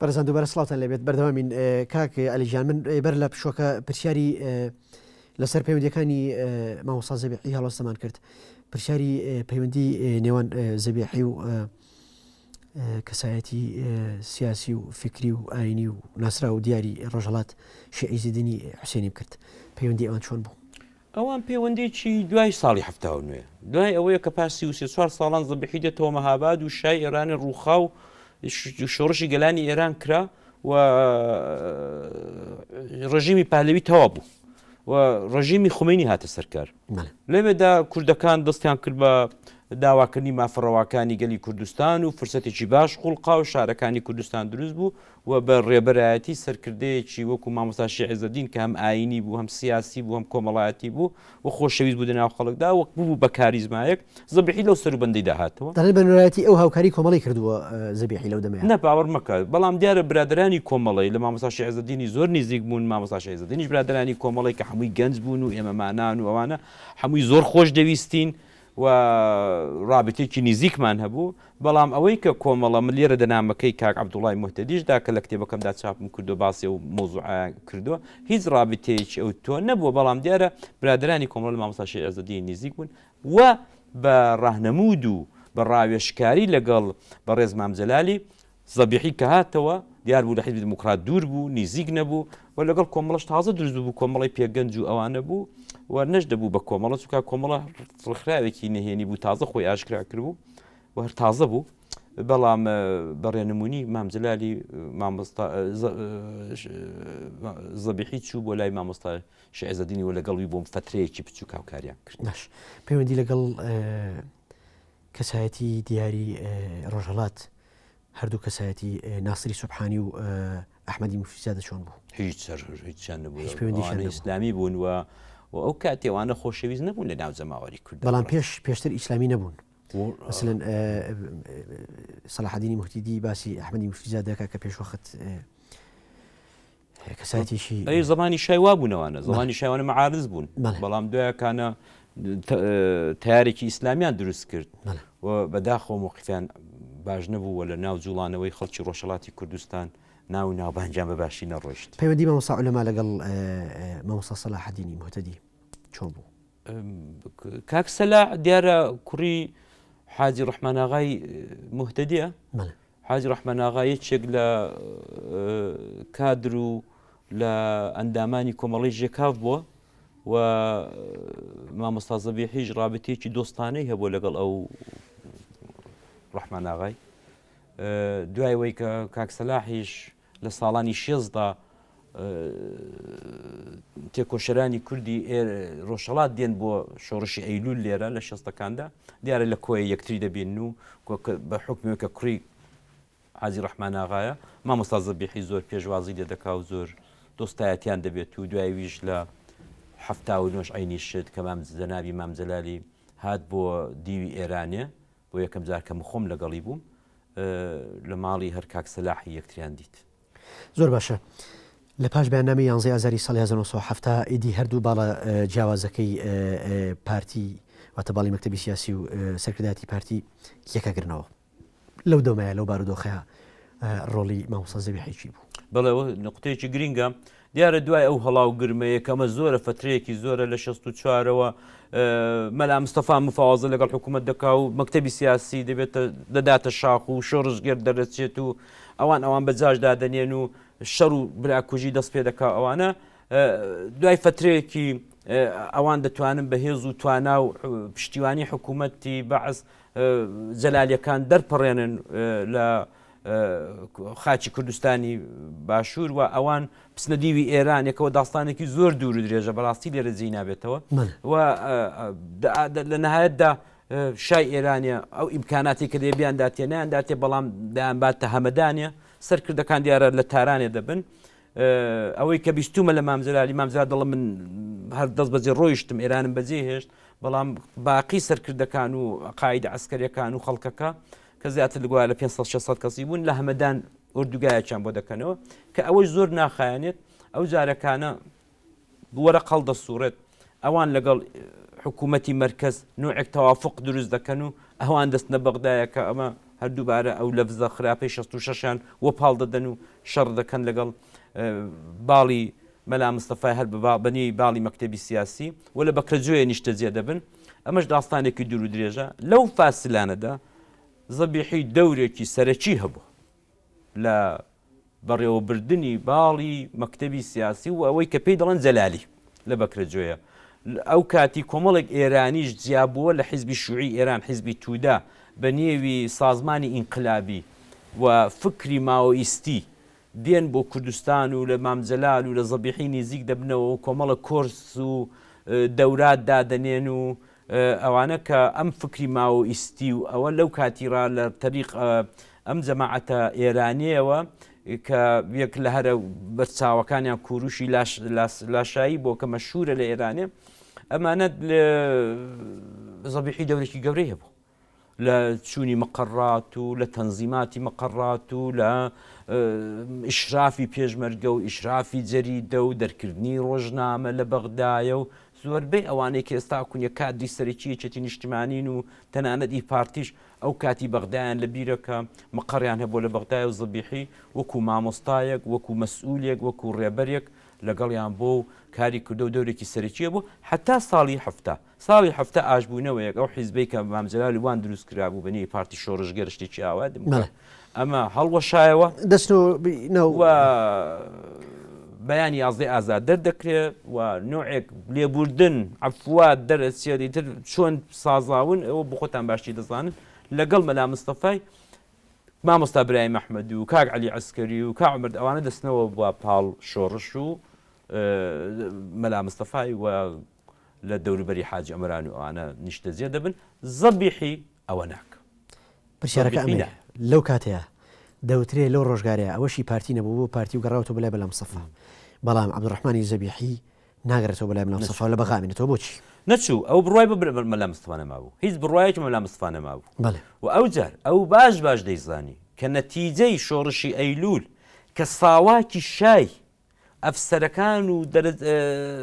بەرزان دووبارە سڵاوتان لەبێت بەردەوامین کاک ئەلیجان من بەر لە پشوەکە پرسیاری لەسەر پەیوەندیەکانی مامۆستا زەبیحی هەڵوەستەمان کرد پرسیاری پەیوەندی نێوان زەبیحی و کەسایەتی سیاسی و فکری و ئاینی و ناسرا و دیاری ڕۆژهەڵات شیعی زیدینی حوسێنی بکرد پەیوەندی ئەوان چۆن بوو؟ ئەوان پەیوەندێکی دوای ساڵی 79 دوای ئەوەیە کە پاسی 4 ساڵان زەبیحی دێتەوە مەهاباد و شای ئێرانی ڕووخا و شۆڕشی گەلانی ئێران کرا و ڕژیمی پالەوی تەوا بوو و ڕژیمی خومینی هاتە سەرکار لەوێدا کوردەکان دەستیان کرد بە داواکردنی مافڕەواکانی گەلی کوردستان و فرسەتێکی باش قوڵقا و شارەکانی کوردستان دروست بوو و بە ڕێبەرایەتی سەرکردەیەکی وەکو مامۆستا شیع عیزەدین کە هەم ئاینی بوو هەم سیاسی بوو هەم کۆمەڵایەتی بوو و خۆشەویست بوو لەناو خەڵکدا وەک بوو بە کاریزمایەک زەبیحی لەو سەروبەندەی داهاتەوە دەڵێن بە نوێیەتی ئەو هاوکاری کۆمەڵی کردووە زەبیحی لەو دەمەیە نە باوەڕ مەکە بەڵام دیارە برادرانی کۆمەڵی لە مامۆستا شیع عیزەدینی زۆر نزیک بوون مامۆستا شیع عیزەدینیش برادرانی کۆمەڵی کە هەمووی گەنج بوون و ئێمەمانان و ئەوانە هەمووی زۆر خۆش دەویستین و ڕابطێکی نزیکمان هەبوو بەڵام ئەوەی کە کۆمەڵە من لێرە دەنامەکەی کاک عەبدوڵای موحتەدیشدا کە لە کتێبەکەمدا چاپم کردو باسی و مۆزوعە کردووە هیچ ڕابطەیەکی ئەو تۆ نەبووە بەڵام دیارە برادرانی کۆمەڵ مامۆستا شیع عیزەدین نزیک بوون و بە ڕاهنەمود و بە ڕاوێژکاری لەگەڵ بەڕێز مام جەلالی زەبیحی کە هاتەوە دیار بوو لە حیزبی دموکرات دوور بوو نزیک نەبوو و لەگەڵ کۆمەڵەش تازە دروست بوو کۆمەڵی پێگەنج و ئەوانە بوو و نەش دەبوو بە کۆمەڵە چونکە کۆمەڵە ڕخراوێکی نهێنی بوو تازە خۆی ئاشکرا کردبوو و هەر تازە بوو بەڵام بەڕێنمونی مام جەلالی مامۆستا زەبیحی چوو بۆ لای مامۆستا شیع عیزەدینی و لەگەڵی بۆم فترەیەکی بچوو کاوکاریان کرد پەیوەندی لەگەڵ کەسایەتی دیاری ڕۆژهەڵات هەردوو کەسایەتی ناسری سوبحانی و ئەحمەدی موفیزادە چۆن بوو؟ هیچیان نەبوو ئیسلامی بوون و ئەو کاتێوانە خۆشەویست نەبوون لە ناو جەماوەری کورد بەڵام پێشتر ئیسلامی نەبوون مثلەن سەلاحەدینی موحتیدی باسی ئەحمەدی موفیزاد دەکات کە پێشوەخت کەسایەتیشی ئەی زمانی شایوا بوونەوانە زمانی شایوانە مەعارض بوون بەڵام دوایەکانە تیارێکی ئیسلامیان دروست کرد و بەداخەوە موقفیان باش نەبوو لە ناو جوڵانەوەی خەڵکی ڕۆژهەڵاتی کوردستان ناو ناوبانجیان بەباشی نەڕۆیشت پەیوەندی مامۆستا عولەما لەگەڵ مامۆستا سەلاحەدینی موحتەدی چۆن بوو؟ کاک سەلاح دیارە کوڕی حاجی ڕەحمان ئاغای موحتەدیە حاجی ڕەحمان ئاغا یەکێک لە کادر و لە ئەندامانی کۆمەڵی ژێکاو بووە و مامۆستا زەبیحیش ڕابطەیەکی دۆستانەی هەبوو لەگەڵ ئەو ڕەحمان ئاغای دوای ئەوەی کە کاک سەلاحیش لە ساڵانی 16دا تێکۆشەرانی کوردی ڕۆژهەڵات دێن بۆ شۆڕشی ئەیلول لێرە لە 60ەکاندا دیارە لە کۆی یەکتری دەبێن و بە حکمێک کە کوڕی حاجی ڕەحمان ئاغایە مامۆستا زەبیحی زۆر پێشوازی لێ دەکا و زۆر دۆستایەتیان دەبێت و دوایویش لە 79 عینی شت کە جەنابی مام جەلالی هات بۆ دیوی ئێرانێ بۆ یەکەم جار کە خۆم لەگەڵی بووم لە ماڵی هەر کاک سەلاحی یەکتریان دیت زۆر باشە لە پاش بەیاننامەی 11 ئازاری ساڵی 1970 ئیدی هەردوو باڵە جیاوازەکەی پارتی واتە باڵی مەکتەبی سیاسی و سەرکردایەتی پارتی یەکەگرنەوە لەو دۆمەیە لەو بارودۆخەیە ڕۆڵی مامۆستا زەبیحی چی بوو؟ بەڵێ نقطەیەکی گرینگە دیارە دوای ئەو هەڵاو گرمەیە کەمە زۆرە فترەیەکی زۆرە لە 64ەوە مەلا مستەفا مفاوازە لەگەڵ حکوومەت دەکا و مەکتەبی سیاسی دەداتە شاخ و شۆڕژگەر دەرەچێت و ئەوان بەجاش دادەنێن و شەڕ و براکوژی دەست پێ دەکا ئەوانە دوای فترەیەکی ئەوان دەتوانن بەهێز و توانا و پشتیوانی حکوومەتی بەعز جەلالیەکان دەرپەڕێنن لە خاچی کوردستانی باشوور و ئەوان پسنە دیوی ئێران یەکەوە داستانێکی زۆر دوور و درێژە بەڕاستی لێرە جێی نابێتەوە و لە نەهایەتدا شای ئێرانە ئەو ئیمکاناتی کە دەبیان داتێ نایانداتێ بەڵام دایانباتە هەمەدانە سەرکردەکان دیارە لە تارانێ دەبن ئەوەی کە بیستومە لە مام جەلالی مام جەلال دەڵێ من هەر دەست بەجێ ڕۆیشتم ئێرانم بەجێ هێشت بەڵام باقی سەرکردەکان و عقاید عەسکەریەکان و خەڵکەکە کە زیاتر لەگوایە لە 500-600 کەسی بوون لە هەمەدان ئوردوگایەکیان بۆ دەکەنەوە کە ئەوەی زۆر ناخایەنێت ئەو جارەکانە وەرە قەڵ دەسوورێت ئەوان لەگەڵ حکوومەتی مەرکەز نوعێک تەوافق دروست دەکەن و ئەوان دەستنە بەغدایە کە ئەمە هەردووبارە ئەو لەفزە خراپەی 66یان وە پاڵ دەدەن و شەڕ دەکەن لەگەڵ باڵی مەلا مستەفای هەر بەنی باڵی مەکتەبی سیاسی و لە بەکرەجوێ نیشتەجێ دەبن. ئەمەش داستانێکی دوور و درێژە. لەو فاسیلانەدا زەبیحی دەورێکی سەرەکی هەبوو لە بەڕێوەبردننی باڵی مەکتەبی سیاسی و ئەوەی کە پێی دەڵێن جەلالی لە بەکرەجوێیە. ئەو کاتی کۆمەڵێک ئێرانیش جیابووە لە حیزبی شوعی ئێران حیزبی توودا بە نێوی سازمانی ئینقلابی و فکری ماوەئیستی دێن بۆ کوردستان و لە مامجەلال و لە زەبیحی نزیک دەبنەوە و کۆمەڵە کۆرس و دەورات دادەنێن و ئەوانە کە ئەم فکری ماوەئیستی و ئەوە لەو کاتیڕا لە تەریق ئەم جەماعەتە ئێرانیەوە کە یەک لە هەرە بەرچاوەکانیان کوروشی لاشایی بۆ کە مەشهورە لە ئێرانێ ئەمانەت لە زەبیحی دەورێکی گەورەی هەبوو لە چوونی مەقەڕات و لە تەنزیماتی مەقەڕات و لە ئیشرافی پێشمەرگە و ئیشرافی جەریدە و دەرکردنی ڕۆژنامە لە بەغدایە و زۆربەی ئەوانەی کە ئێستا کونیە کادری سەرەکیەکێتی نیشتیمانین و تەنانەت ئی پارتیش ئەو کاتی بەغدایان لە بیرەکە مەقەڕیان هەبوو لە بەغدای و زەبیحی وەکو مامۆستایەک وەکو مەسئولێک وەکو ڕێبەرێک لەگەڵیان بۆ و کاری کردە و دەورێکی سەرەکیە بوو حتا ساڵی هەفتە ئاشبوونەوەیەک ئەو حیزبەی کە مامجەلالی وان دروست کرا بوو بەنێی پارتی شۆڕژگەر شتێکی ئاوا ئەمە هەڵوەشایەوە دەستنەوە بەیانی یازدەی ئازاد دەردەکرێت و نوعێک لێبوردن عەفوات دەرەچێتی تر چۆن سازاون ئەوە بۆ خۆتان باشی دەزانن لەگەڵ مەلا مستەفای مامۆستا برای مەحمەد و کاک عەلی عەسکەری و کاک عومەر ئەوانە دەستنەوە بۆ پاڵ شۆڕش و مەلا مستەفای و لە دەوروبەری حاجی ئەمەران و ئەوانە نیشتەجێ دەبن. زەبیحی ئەوە ناکە پرسیارەکە ئەمە لەو کاتەیە دەوترێ لەو ڕۆژگارەیە ئەوەشی پارتی نەبوو بۆ پارتی و گەڕاوەوە بەلای بەلا مستەفا بەڵام عەبدوڕەحمانی زەبیحی ناگرێتەوە بەلای مەلا مستەفا لە بەغامێنێتەوە بۆچی نەچوو ئەو بڕوای بە مەلا مستەفا نەمابوو هیچ بڕوایەکی مەلا مستەفا نەمابوو بەڵێ و ئەو جار ئەو باش دەیزانی کە نەتیجەی شۆڕشی ئەیلول کە ساواکی شای ئەفسەرەکان و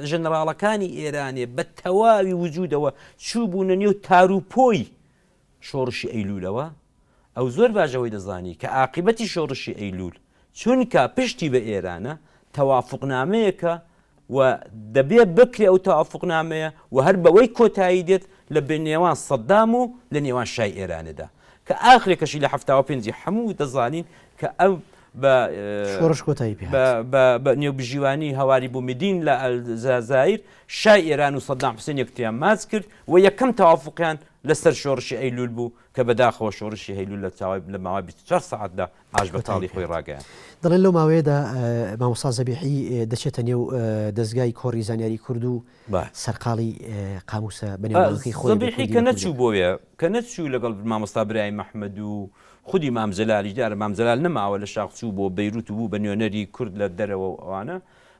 ژەنەراڵەکانی ئێرانێ بە تەواوی وجودەوە چوو بوونە نێو تاروپۆی شۆڕشی ئەیلولەوە ئەو زۆر باشەوەی دەزانی کە عاقبەتی شۆڕشی ئەیلول چونکە پشتی بە ئێرانە تەوافقنامەیەکە و دەبێ بکرێ ئەو تەوافقنامەیە و هەر بەوەی کۆتایی دێت لە بنێوان سەدام و لە نێوان شای ئێرانەدا کە ئاخرێکەشی لە 75 هەموو دەزانین کە ئەو بە شۆڕش کۆتایی بە نێوبژیوانی هەواری بوو مدین لە ئەلجەزایر شای ئێران و سەدام حوسێن یەکتریان ماچ کرد و یەکەم تەوافقیان لەسەر شۆڕشی ئەیلول بوو کە بەداخەوە شۆڕشی هەیلول لە لە ماوەی 24 ساعتدا ئاش بەتاڵی خۆی ڕاگەیان دەڵێن لەو ماوەیەدا مامۆستا زەبیحی دەچێتە نێو دەستگای کۆڕی زانیاری کورد و سەرقاڵی قاموسە بەنێوانەکەی خۆی زەبیحی کە نەچوو بۆیە کە نەچوو لەگەڵ مامۆستا برای مەحمەد و خودی مامجەلالی دیارە مامجەلال نەماوە لە شاخچوو بۆ بەیروت و بوو بە نوێنەری کورد لە دەرەوە ئەوانە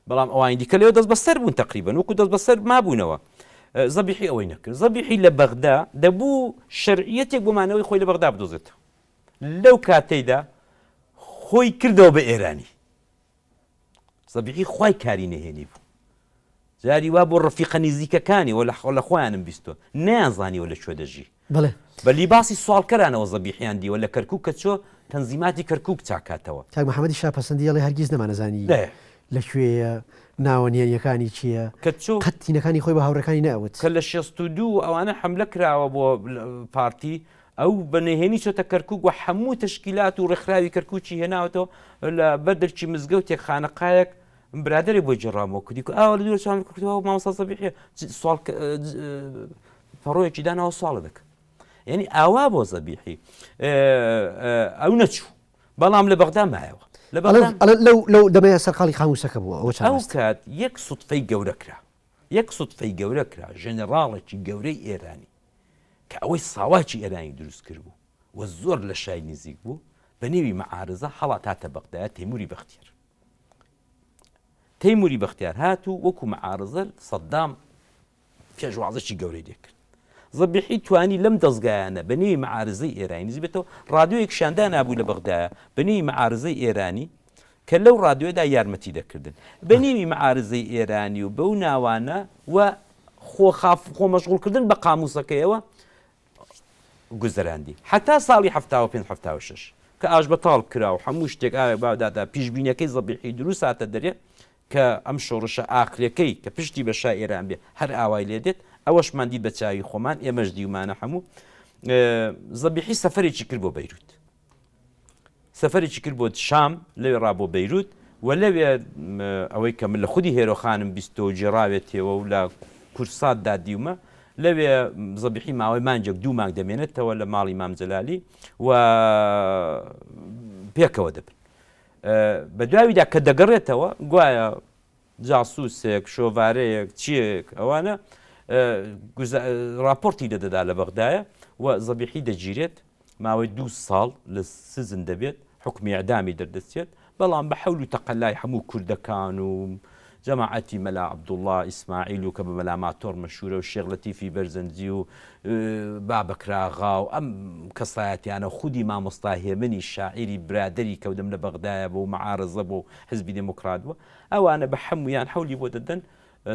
بەڵام ئەوانی دیکە لێوە دەست بەسەر بوون تقریبن وەکو دەست بەسەر مابوونەوە زەبیحی ئەوەی نەکرد زەبیحی لە بەغدا دەبوو شەرعیەتێک بۆمانەوەی خۆی لە بەغدا بدۆزێت لەو کاتەیدا خۆی کردەوە بە ئێرانی زەبیحی خوای کاری نەهێنی بوو جاری وا بۆ ڕەفیقە نزیکەکانی و لە خۆیانم بیستۆ نەیانزانیوە لە کوێ دەژی بە لیباسی سوالکەرانەوە زەبیحیان دیوە لە کەرکووک کە چۆ تەنزیماتی کەرکووک چاکاتەوە کاک محەممەدی شاپەسەندی ئەڵێ هەرگیز نەمانەزانی لەکوێیە ناوەنیەکانی چییە کە چۆ قەتینەکانی خۆی بە هاوڕەکانی نەوت کە لە 62 ئەوانە حملە کراوە بۆ پارتی ئەو بەنهێنی چۆتە کەرکووک و هەموو تشکیلات و ڕێکخراوی کەرکووکی هێناوەتەوە لە بەردەرکی مزگەوتێک خانەقایەک برادری بۆی جێڕامەوە کردی و ئاوا لە دوور سوال کردەوە مامۆستا زەبیحی سوال پەڕۆیەکی داناوە سوالە دەکە یعنی ئاوا بۆ زەبیحی ئەو نەچوو بەڵام لە بەغدا مایەوە لەو دەمەیە سەرقاڵی قاموسەکە بووە ئەو کات یەک سوتفەی گەورە کرا ژێنەراڵێکی گەورەی ئێرانی کە ئەوەی ساواکی ئێرانی دروست کرد بوو و زۆر لە شای نزیک بوو بە نێوی مەعارزە هەڵا تاتە بەغدایە تەیموری بەختیار هاتوو وەکو مەعارزە سەدام پێشوازەکی گەورەی دێکرد زەبیحی توانی لەم دەستگایانە بە نێوی مەعارزەی ئێرانی نزیبێتەوە ڕادیۆیەک شاندا نابوو لە بەغدایە بە نێوی مەعارزەی ئێرانی کە لەو ڕادیۆدا یارمەتی دەکردن بە نێوی مەعارزەی ئێرانی و بەو ناوانە و خۆ مەشغوڵکردن بە قاموسەکەیەوە گوزەراندی حتا ساڵی 1976 کە ئاش بەتاڵ کرا و هەموو شتێک ئاوێ باودادا پیشبینیەکەی زەبیحی دروست هاتە دەرێ کە ئەم شۆڕشە ئاخرەکەی کە پشتی بە شای ئێران بێ هەر ئاوای لێ دێت ئەوەشمان دی بە چاوی خۆمان ئێمەش دیومانە هەموو زەبیحی سەفەرێکی کرد بۆ بەیروت سەفەرێکی کرد بۆ شام لەوێ ڕابۆ بەیروت و لەوێ ئەوەی کە من لە خودی هێرۆخانم بیستەوە جێڕاوێتەوە و لە کورساتدا دیومە لەوێ زەبیحی ماوەی مانجێک 2 مانگ دەمێنێتەوە لە ماڵی مام جەلالی و پێکەوە دەبن بە دواویدا کە دەگەڕێتەوە گوایە جاسووسێک شۆڤارەیەک چیەک ئەوانە راپۆرتی دەدەدا لە بەغدایە و زەبیحی دەگیرێت ماوەی 2 ساڵ لە سزن دەبێت حکمی ئەعدامی دەردەچێت بەڵام بە حەول و تەقەلای هەموو کوردەکان و جەماعەتی مەلا عەبدوڵڵا ئیسماعیل و کە بە مەلا ماتۆر مەشهورە و شێخ لەتیفی بەرزەنجی و بابەکراغا و ئەم کەسایەتیانە خودی مامۆستا هێمنی شاعیری برادری کەودەم لە بەغدایە بۆ و مەعارەزە بۆ حزبی دموکرات بووە ئەوانە بە هەمویان حەولی بۆ دەدەن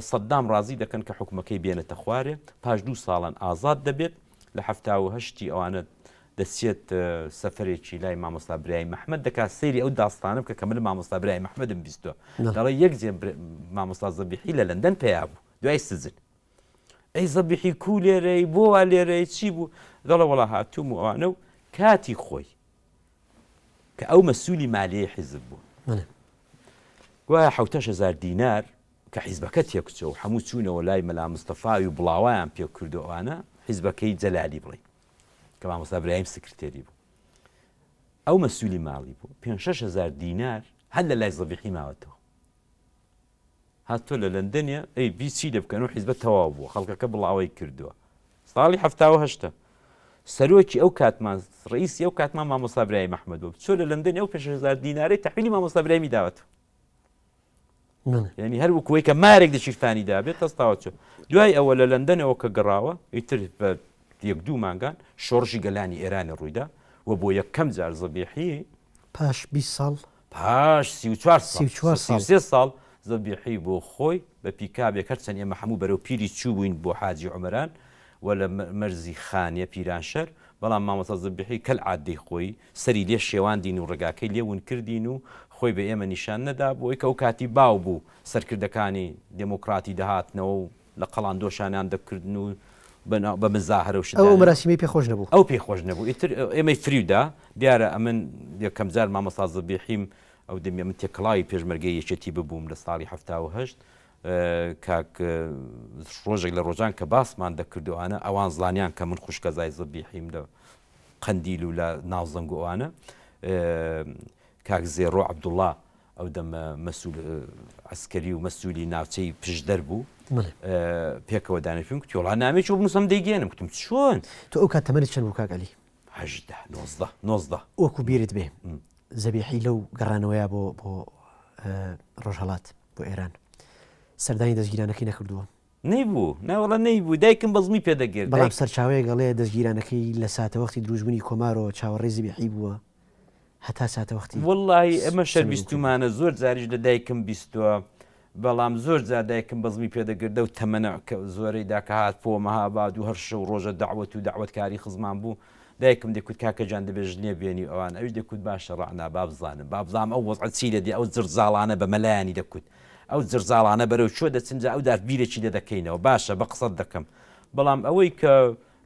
سەدام ڕازی دەکەن کە حکومەکەی بێنێتە خوارێ پاش 2 ساڵان ئازاد دەبێت لە 1970 ئەوانە دەچێت سەفەرێکی لای مامۆستا برای محەممەد دەکات سەیری ئەو داستانم کە کەمل مامۆستا برای محەممەدم بیستوە دەڵێ یەک جێ مامۆستا زەبیحی لە لەندەن پێیا بوو دوای سزن ئەی زەبیحی کو لێرەی بۆ وا لێرەی چی بوو دەڵێ وەڵا هاتووم و ئەوانە و کاتی خۆی کە ئەو مەسوولی مالیەی حیزب بوو گوایە 7,000 دینار کە حیزبەکە تێکچۆ و هەموو چوونەوە لای مەلا مستەفاوی و بڵاوایان پێ کردو ئەوانە حیزبەکەی جەلالی بڵێ کە مامۆستا برایم سکرتێری بوو ئەو مەسوولی ماڵی بوو 5,000 دینار هەر لە لای زەبیحی ماوەتەوە هاتۆ لە لەندەنە ئەی بیچی دە بکەن و حیزبە تەواو بوو خەڵکەکە بڵاوی کردووە ساڵی 1970 سەرۆکی ئەو کاتمان ڕئیسی ئەو کاتمان مامۆستا برای محەممەد بوو چۆ لە لەندەن ئەو 5,000 دینارەی تەحویلی مامۆستا برایمی داوەتەوە یعنی هەر وەکوەی کە مارێک دەشیرفانی دابێت تەستاوە چۆ دوای ئەوە لە لەندەنەوە کە گەڕاوە ئیتر بە 1-2 مانگان شۆڕژی گەلانی ئێرانی ڕوویدا و بۆ یەکەم جار زەبیحی پاش 20 ساڵ پاش 34 ساڵ زەبیحی بۆ خۆی بە پیکابێک هەرچەند ئێمە هەموو بەرەو پیری چوو بووین بۆ حاجی عومەران و لە مەرزی خانیە پیرانشەر بەڵام مامۆستا زەبیحی کەل عادەی خۆی سەری لێ شێواندین و ڕێگاکەی لێون کردین و خۆی بە ئێمە نیشان نەدا بۆی کە ئەو کاتی باو بوو سەرکردەکانی دموکراتی دەهاتنەوە و لە قەڵاندۆشانیان دەکردن و بە مزاهرە و ئەو مەراسیمەی پێخۆش نەبوو ئەو پێخۆش نەبوو ئیتر ئێمەی فریودا دیارە ئەمن یەکەم جار مامۆستا زەبیحیم ئەو دەمێ من تێکڵاوی پێشمەرگەی یەکێتی ببووم لە ساڵی 1970 کاک ڕۆژێک لە ڕۆژان کە باسمان دەکردوانە ئەوان زڵانیان کە من خوشکەزای زەبیحیم لە قەندیل و لە ناوزەنگ ئەوانە کاک زێڕۆ عەبدوڵڵا ئەو دەمە مەسوول عسکەری و مەسوولی ناوچەی پشدەر بوو پێکەوە دانیشتم کە وڵا نامێکی بۆ بنووسم دەیگەێنم کتم چۆن تۆ ئەو کات تەمەنت چەند بوو کاک عەلی 19 وەکو بیرت بێ زەبیحی لەو گەڕانەوەیە بۆ ڕۆژهەڵات بۆ ئێران سەردانی دەستگیرانەکەی نەکردووە نەیبوو ناوەڵە نەیبوو دایکم بەزمی پێدەگرێت بەڵام سەرچاوەیە گەڵێ دەستگیرانەکەی لە ساتەوەختی دروژبوونی کۆمارەوە چاوەڕێی زەبیحی بووە هەتا ساتەوەختی وەڵڵاهی ئەمە شەر بیستمانە زۆر جاریش لە دایکم بیستووە بەڵام زۆر جار دایکم بەزمی پێدەگردە و تەمەنە زۆرەی داکە هات پۆمەهاباد و هەر شەو ڕۆژە داوەت و داوەتکاری خزمان بوو دایکم دەکوت کاکەجان دەبێت ژنێ بێنی ئەوان ئەوش دەکوت باشە ڕعنا بابزانم ئەو وەزعەت چی لێدی ئەو جرزاڵانە بە مەلایانی دەکوت ئەو جرزاڵانە بەرەو چۆ دەچنجە ئەو دار بیرێکی لێ دەکەینەوە باشە بە قسەت دەکەم بەڵام ئەوەی کە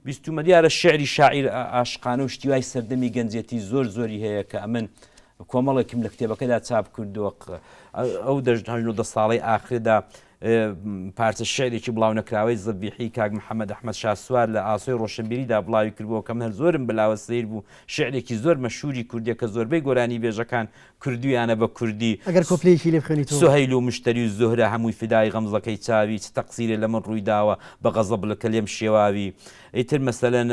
بیستومە دیارە شعری شاعیر عاشقانە و شتیوای سەردەمی گەنجێتی زۆری هەیە کە ئەمن کۆمەڵێکم لە کتێبەکەدا چاپ کردووە ئەو دە ساڵی ئاخردا پارچە شعرێکی بڵاو نەکراوەی زەبیحی کاک محەممەد ئەحمەد شاسوار لە ئاسۆی ڕۆشنبیریدا بڵاوی کردبووە کە من هەر زۆرم بەلاوە سیر بوو شعرێکی زۆر مەشهوری کوردیە کە زۆربەی گۆرانی بێژەکان کردویانە بە کوردی ئەگەر کۆپلەیەکی لێ بخوێنیت سوهەیل و مشتری و زۆهرە هەمووی فدای غەمزەکەی چاوی چ تەقسیرێ لە من ڕوویداوە بە غەزەب لەکە لێم شێواوی ئیتر مەسەلەن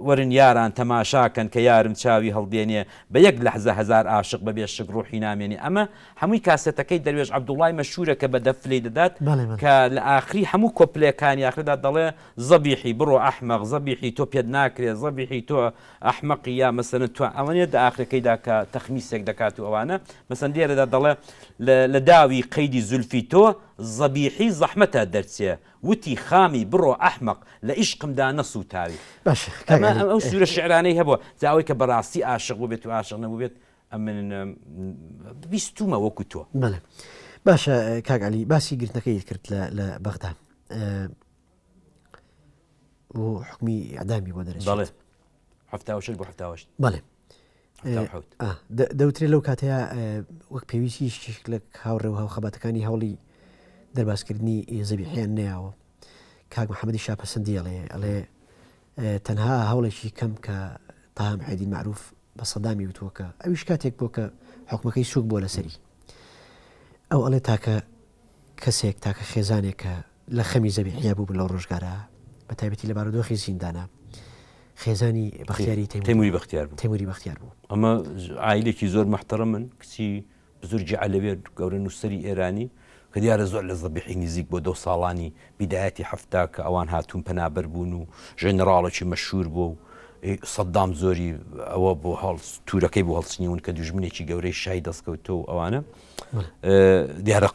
وەرن یاران تەماشاکەن کە یارم چاوی هەڵدێنێ بە یەک لەحزە هەزار عاشق بەبێ شک ڕوحی نامێنێ ئەمە هەمووی کاسێتەکەی دەروێژ عەبدوڵڵای مەشهورە کە بە دەفلەی دەدات کە لە ئاخری هەموو کۆپلەکانی ئاخردا دەڵێ زەبیحی بڕۆ ئەحمەق زەبیحی تۆ پێت ناکرێت زەبیحی تۆ ئەحمەقی یا مەسەلەن تۆ ئەوەنێ دە ئاخرەکەیدا کە تەخمیسێک دەکات و ئەوانە مەسەن دیێرەدا دەڵێ لە داوی قەیدی زولفی تۆ زەبیحی زەحمەتە دەرچێ وتی خامی بڕۆ ئەحمەق لە ئیشقمدا نەسووتاوی باش ئەو سوورە شعرانەی هەبووە جاوەی کە بەڕاستی عاشق بوو بێت و عاشق نەبوو بێت من بیستومە وەکو تۆ بەڵێ باشە کاگعلی باسی گرتنەکەی کرد لە بەغدا و حکمی ئەعدامی بۆ دەرەچێت بەڵێ 76 بۆ 78 بەڵێ دەوترێت لەو کاتەیە وەک پێویستی لە هاوڕێ و هاوخەباتەکانی هەوڵی دەرباسکردنی زەبیحیان نەیەوە کاک محەممەدی شاپەسەندی ئەڵێ تەنها هەوڵێکی کەم کە تاام حیدی معروف بە سەدامی وتووەکە ئەویش کاتێک بۆ کە حکومەکەی سوک بۆ لەسەری ئەو ئەڵێ تاکە کەسێک تاکە خێزانێک کە لە خەمی زەبیحیا بوو لەو ڕۆژگارە بە تایبەتی لە بارودۆخی زیندانە خێزانی بەختیاری تەیموری بەختیار بوو تەیموری بەختیار بوو ئەمە عائیلێکی زۆر محتەرەم من کچی زۆر جعلەوێت گەورە نووسری ئێرانی کە دیارە زۆر لە زەبیحی نزیک بۆ 2 ساڵانی بیدایەتی هەفتا کە ئەوان هاتوون پەنابەر بوون و ژێنەراڵێکی مەشهور بوو و سەدام زۆری ئەوە بۆ هەڵ توورەکەی بۆ هەڵچنیون کە دوژمنێکی گەورەی شای دەستکەوتۆ و ئەوانە دیارە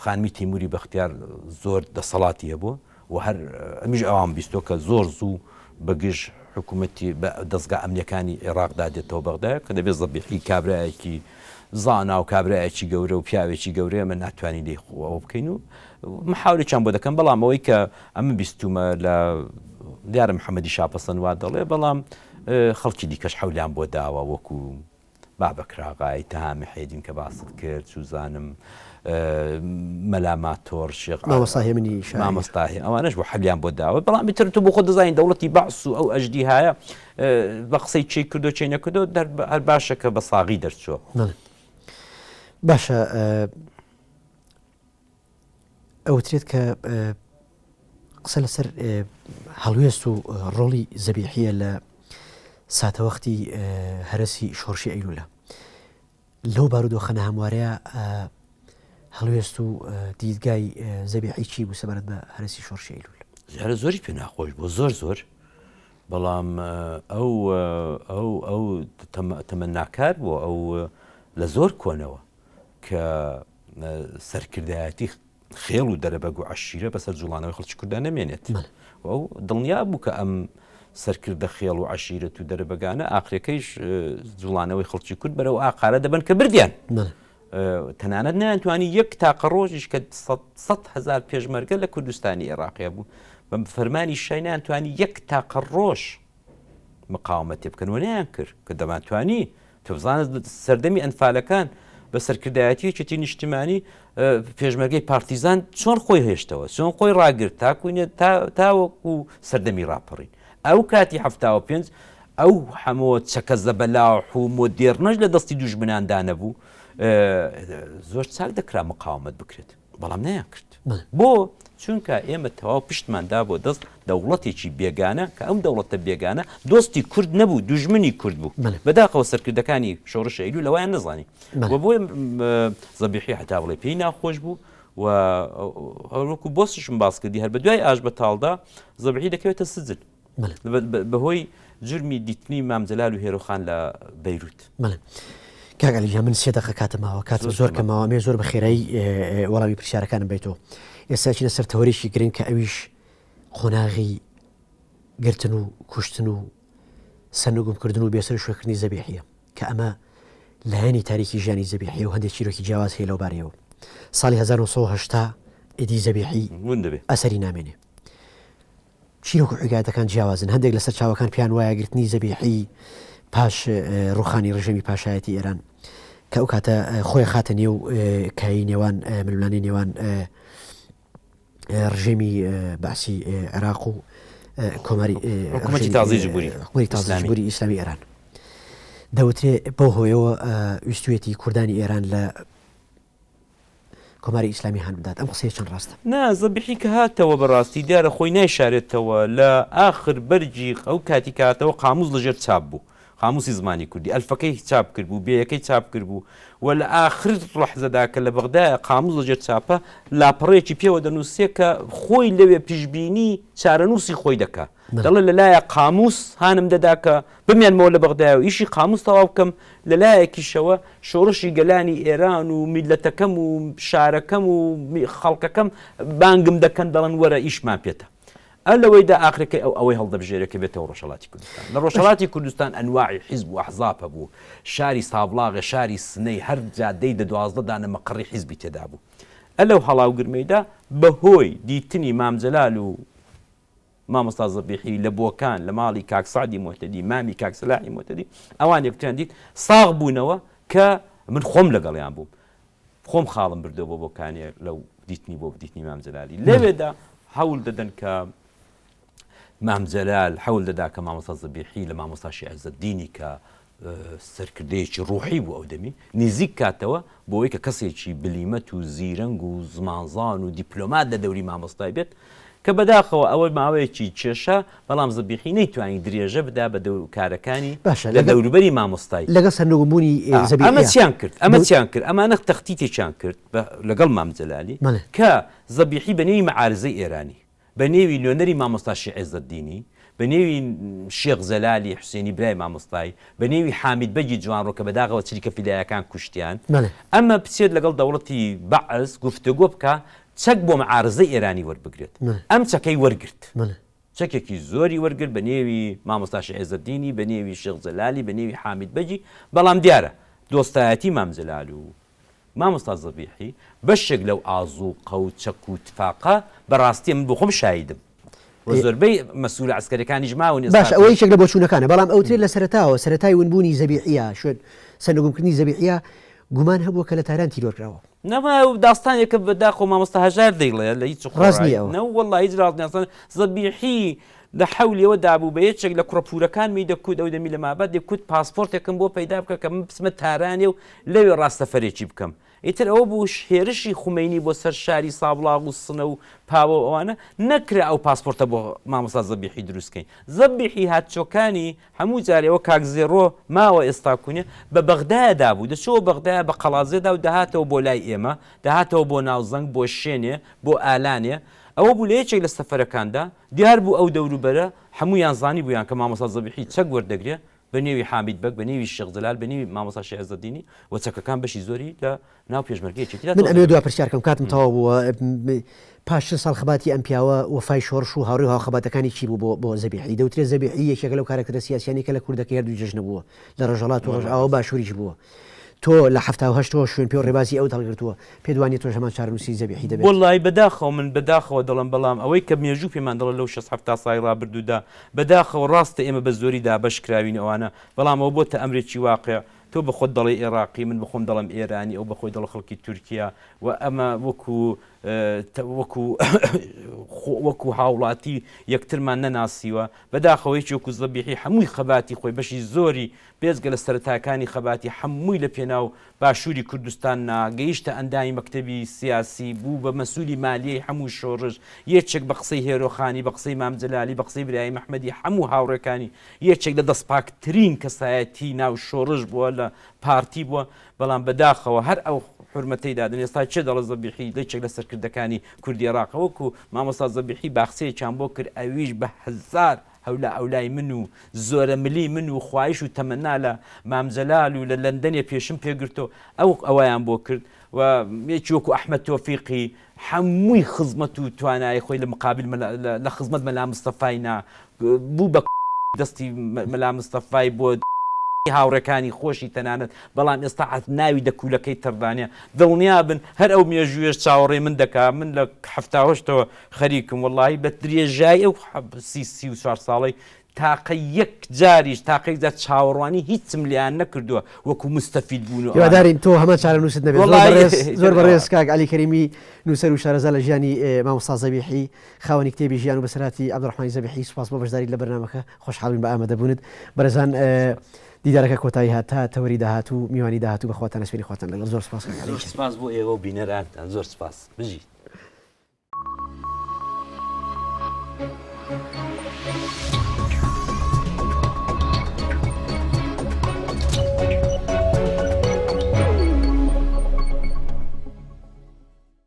خانمی تیموری بەختیار زۆر دەسەڵاتی هەبووە و هەر ئەمیش ئەوان بیستۆ کە زۆر زوو بەگشت حکوومەتی دەستگا ئەمنیەکانی عێراقدا دێتەوە بەغدایە کە دەبێت زەبیحی کابرایەکی زانا و کابرایەکی گەورە و پیاوێکی گەورەیە من ناتوانانی لێ ئەوە بکەین و محاولێکیان بۆ دەکەم بەڵام ئەوەی کە ئەمە بیستومە لە دیارە محەممەدی شاپەسەند وا دەڵێ بەڵام خەڵکی دیکەش حەولیان بۆ داوە وەکو بابەکراغای تەهامی حیدین کە باست کرد سوزانم مەلاماتۆر شێخ مامۆستاهی ئەوانش بۆ حەلیان بۆ داوە بەڵام بتر تو بۆ خۆ دەزانین دەوڵەتی بەعس و ئەو ئەژدی هایە بە قسەی چی کردو چی نەکردو هەر باشە کە بە ساغی دەرچووە باشە ئەوترێت کە قسە لەسەر هەڵوێست و ڕۆڵی زەبیحیە لە ساتەوەختی هەرسی شۆڕشی ئەیلولە لەو بارودۆخەنە هەموارەیە هەڵوێست و دیدگای زەبیحی چی بوو سەبارەت بە هەرسی شۆڕشی ئەیلول زیارە زۆری پێ ناخۆش بۆ زۆر بەڵام ئەو تەمەناکار بوو ئەو لە زۆر کۆنەوە کە سەرکردایەتی خێڵ و دەرەبەگ و عەشیرە بەسەر جوڵانەوەی خەڵکی کوردان نەمێنێت و ئەو دڵنیا بوو کە ئەم سەرکردە خێڵ و عەشیرەت و دەرەبەگانە ئاخرەکەیش جوڵانەوەی خەڵکی کورد بەرەو ئاقارە دەبن کە بردیان تەنانەت نەیانتوانی یەک تاقە ڕۆژیش کە 100,000 پێشمەرگە لە کوردستانی عێراقیە بوو بە فەرمانی شای نەیانتوانی یەک تاقە ڕۆژ مقاومەتێ بکەنەوە نەیان کرد کە دەمانتوانی تۆ بزانت سەردەمی ئەنفالەکان بە سەرکردایەتیەکی نیشتیمانی پێشمەرگەی پارتیزان چۆن خۆی هێشتەوە چۆن خۆی ڕاگرت تاکوینێت تاوەکو سەردەمی ڕاپەڕین ئەو کاتی 75 ئەو هەموو چەکە زەبەلاح و مۆدێرنەش لە دەستی دوژمناندا نەبوو زۆر چاک دەکرا مقاومەت بکرێت بەڵام نەیان کرد بۆ چونکە ئێمە تەواو پشتماندا بۆ دەست دەوڵەتێکی بێگانە کە ئەم دەوڵەتە بێگانە دۆستی کورد نەبوو دوژمنی کورد بوو بەداخەوە سەرکردەکانی شۆڕش ئەیلول لەوایان نەزانی و بۆ زەبیحی هەتا بڵێ پێی ناخۆش بوو و هەروەکو بۆسیشم باس کردی هەر بە دوای ئاش بە تاڵدا زەبیحی دەکەوێتە سجن بەهۆی جرمی دیتنی مامجەلال و هێرۆخان لە بەیروت کاگەلی من 3 دقیقە کاتمەوە کات زۆر کەمەوە مێ زۆر بە خێرایی وەڵامی پرسیارەکانم بیتەوە ئێستا چینە سەر تەوەریشی گرنگ کە ئەویش قۆناغی گرتن و کوشتن و سەرنگومکردن و بێسەر شوێکردنی زەبیحیە کە ئەمە لایەنی تاریکی ژیانی زەبیحیە و هەندێک چیرۆکی جیاواز هەیە لەو بارەیەوە ساڵی 1970 ئیدی زەبیحی ئەسەری نامێنێ چیرۆک و حکایەتەکان جیاوازن هەندێک لەسەر چاوەکان پیان وایە گرتنی زەبیحی پاش ڕوخانی ڕژەمی پاشایەتی ئێران کە ئەو کاتە خۆی خاتە نێو کایی نێوان ململانی نێوان ڕژێمی باسی عێراق و کۆماری حکومەتی تازی جمهوری ئیسلامی ئێران دەوترێت بەو هۆیەوە ویستوێتی کوردانی ئێران لە کۆماری ئیسلامی هەان بدات ئەم قسەیە چەند ڕاستە نا زەبیحی کە هاتەوە بەڕاستی دیارە خۆی نایشارێتەوە لە ئاخر بەرجی ئەو کاتی کاتەوە قاموز لەژێر چاپ بوو قاموسی زمانی کوردی ئەلفەکەی چاپ کرد بوو بێیەکەی چاپ کرد بوو و لە ئاخر ڕەحزەدا کە لە بەغدایە قاموز لەجێ چاپە لاپەڕێکی پێوە دەنووسێ کە خۆی لەوێ پشببینی چارەنووسی خۆی دەکات دەڵێ لەلایە قاموس هانم دەدا کە بمێنمەوە لە بەغدایە و ئیشی قاموس تەواو بکەم لەلایەکیشەوە شۆڕشی گەلانی ئێران و میلەتەکەم و شارەکەم و خەڵکەکەم بانگم دەکەن دەڵێن وەرە ئیشمان پێێتە ئەلەوەیدا ئاخرەکەی ئەوەی هەڵدەبژێرەکە بێتەوە ڕۆژهەڵاتی کوردستان لە ڕۆژهەڵاتی کوردستان ئەنواعی حیزب و ئەحزاب هەبوو شاری سابلاغە شاری سنەی هەر جادەی دە 12دانە مەقڕی حیزبی تێدا بوو ئەلەو هەڵاوگرمەیدا بەهۆی دیتنی مامجەلال و مامۆستا زەبیحی لە بۆکان لە ماڵی کاک سعدی مۆحتەدی مامی کاک سەلاحی مۆحتەدی ئەوان یەکتریان دیت ساغ بوونەوە کە من خۆم لەگەڵیان بووم خۆم خاڵم بردەوە بۆ بۆکانێ لەو دیتنی بۆ دیتنی مامجەلالی لەوێدا هەوڵ دەدەن کە مامجەلال هەوڵ دەدا کە مامۆستا زەبیحی لە مامۆستاشی عەزەدینی کە سەرکردەیەکی ڕوحی بوو ئەو دەمی نزیک کاتەوە بۆەوەی کە کەسێکی بلیمەت و زیرەنگ و زمانزان و دیپلۆمات لە دەوری مامۆستای بێت کە بەداخەوە ئەوە ماوەیەکی کێشە بەڵام زەبیحی نەیتوانی درێژە بدا بە کارەکانی لە دەوروبەری مامۆستای لەگەڵ سەرنگوبوونی ئەمە چیان کرد ئەمانە تەختیتێکیان کرد لەگەڵ مامجەلالی کە زەبیحی بە نێوی مەعارزەی ئێرانی بە نێوی نوێنەری مامۆستاشی عێزەدینی بە نێوی شێخ زەلالی حوسێنی برای مامۆستای بە نێوی حامید بەگی جوانڕۆ کە بەداغەوە چریکە فیلایەکان کوشتیان ئەمە بچێت لەگەڵ دەوڵەتی بەعز گفتوگۆ بکە چەک بۆ مەعارزەی ئێرانی وەربگرێت ئەم چەکەی وەرگرت چەکێکی زۆری وەرگرت بە نێوی مامۆستاشی عێزەدینی بە نێوی شێخ زەلالی بە نێوی حامید بەگی بەڵام دیارە دۆستایەتی مامجەلال و مامۆستا زەبیحی بەشێک لەو ئازوقە و چەک و تفاقە بەڕاستی من بۆ خۆم شایدم زۆربەی مەسئول عسکەریەکانی ژماون باش ئەوەی شێک لە بۆچوونەکانە بەڵام ئەوترێت لە سەرەتاوە سەرەتای ونبوونی زەبیحیە شوێن سەرنگومکردنی زەبیحیە گومان هەبووە کە لە تاران تیرۆرکراوە نەما داستانێکە بەداخۆ مامۆستا هەژار دەیڵێ لە هیچ ڕاستنیەوە وەڵڵا هیچ ڕاستنیاسان زەبیحی لە حەولەوە دابوو بە یەکێک لە کوڕەپورەکانمی دەکوت ئەو دەمی لە مابەت دەکوت پاسپۆرتێکم بۆ پەیدا بکە کە من بچمە تارانێ و لەوێ ڕاستەفەرێکی بکەم ئیتر ئەوە بوو هێرشی خومینی بۆ سەر شاری سابلاغ و سنە و پاوە ئەوانە نەکرا ئەو پاسپۆرتە بۆ مامۆستا زەبیحی دروستکەین زەبیحی هاتچۆکانی هەموو جارێەوە کاک زێڕۆ ماوە ئێستاکوونێ بە بەغدایەدا بوو دەچەوە بەغدایە بە قەڵازێدا و دەهاتەوە بۆ لای ئێمە دەهاتەوە بۆ ناوزەنگ بۆ شوێنێ بۆ ئالانێ ئەوە بوو لە یەکێک لە سەفەرەکاندا دیار بوو ئەو دەوروبەرە هەمویان زانی بوویان کە مامۆستا زەبیحی چەک وەردەگرێ بە نێوی حامید بەگ بە نێوی شێخ زەلال بە نێوی مامۆستاشی عێزەدینی و چەکەکان بەشی زۆری لە ناو پێشمەرگەیەکی من ئەمێ دو پرسیارکەم کاتم تەواو بووە پاش ساڵ خەباتی ئەم پیاوە وەفای شۆڕش و هاوڕێی هاوخەباتەکانی چی بوو بۆ زەبیحی دەوترێت زەبیحی یەکێک لەو کارکتەرە سیاسیانی کە لە کوردەکە هەردوو جەژنە بووە لە ڕۆژهەڵات و ڕۆژئاوا باشووریش بووە تۆ لە 1970 شوێن پێ و ڕێبازی ئەو هەڵگرتووە پێدوانی تۆ هەمان چارەنووسی زەبیحی دەبێت وەڵڵی بەداخەوە من بەداخەوە دەڵم بەڵام ئەوەی کە مێژوو پێمان دەڵێ لەو 6 ساڵی ڕابردوودا بەداخەوە ڕاستە ئێمە بە زۆریدا بەشکراوین ئەوانە بەڵام ئەو بۆتە ئەمرێکی واقع تۆ بە خۆت دەڵێ عێراقی من بخۆم دەڵم ئێرانی ئەو بەخۆی دەڵ خەڵکی تورکیا و ئەمە وەکو هاوڵاتی یەکترمان نەناسیوە بەداخەوەی وەکو زەبیحی هەمووی خەباتی خۆی بەشی زۆری بێزگە لە سەرەتاکانی خەباتی هەمووی لە پێناو باشووری کوردستان ناگەیشتە ئەندامی مەکتەبی سیاسی بوو بە مەسئولی مالیەی هەموو شۆڕژ یەکێک بە قسەی هێرۆخانی بە قسەی مامجەلالی بە قسەی برای مەحمەدی هەموو هاوڕێکانی یەکێک لە دەستپاکترین کەسایەتی ناو شۆڕژ بووە لە پارتی بووە بەڵام بەداخەوە هەر ئەو حرمەتەی دادن ئێستا چێ دەڵە زەبیحی لەیەکێک لە سەرکردەکانی کوردی عێراق وەکو مامۆستا زەبیحی باخسەیەکیان بۆ کرد ئەویش بە هەزار هەولا ئەولای من و زۆرە ملی من و خواهش و تەمەنا لە مامجەلال و لە لەندەنێ پێشم پێگرتەوە ئەوەیان بۆ کرد و یەکی وەکو ئەحمەد تۆفیقی هەمووی خزمەت و توانای خۆی لە مقابل لە خزمەت مەلا مستەفاینا بوو بە دەستی مەلا مستەفای بۆ هاوڕەکانی خۆشی تەنانەت بەڵام ئێستا ناوی دەکولەکەی تەردانە دڵنیا بن هەر ئەو مێژوێش چاوەڕێ من دەکا من لە 1970ەوە خەریکم وەڵی بە درێژای ئەو 34 ساڵی تاقە یەک جاریش تاقەی جار چاوەڕوانی هیچم لیان نەکردووە وەکو مستەفید بوون هیوادارین تۆ هەمان چارەنووست نەبێت زۆر بەڕێز کاک عەلی کەریمی نووسەر و شارەزا لە ژیانی مامۆستا زەبیحی خاوەنی کتێبی ژیان و بەسەراتی عەبدوڕەحمانی زەبیحی سوپاس بۆ بەشداری لە بەرنامەکە خۆشحاڵین بە ئامادەبوونت بەرەزان دیدارەکە کۆتایی هاتا تەوەری داهاتوو میوانی داهاتوو بەخواتان نەسپێنی خواتان لەگەڵ زۆر سپاس سپاس بۆ ئێوە و بینەرانتان زۆر سپاس بژیت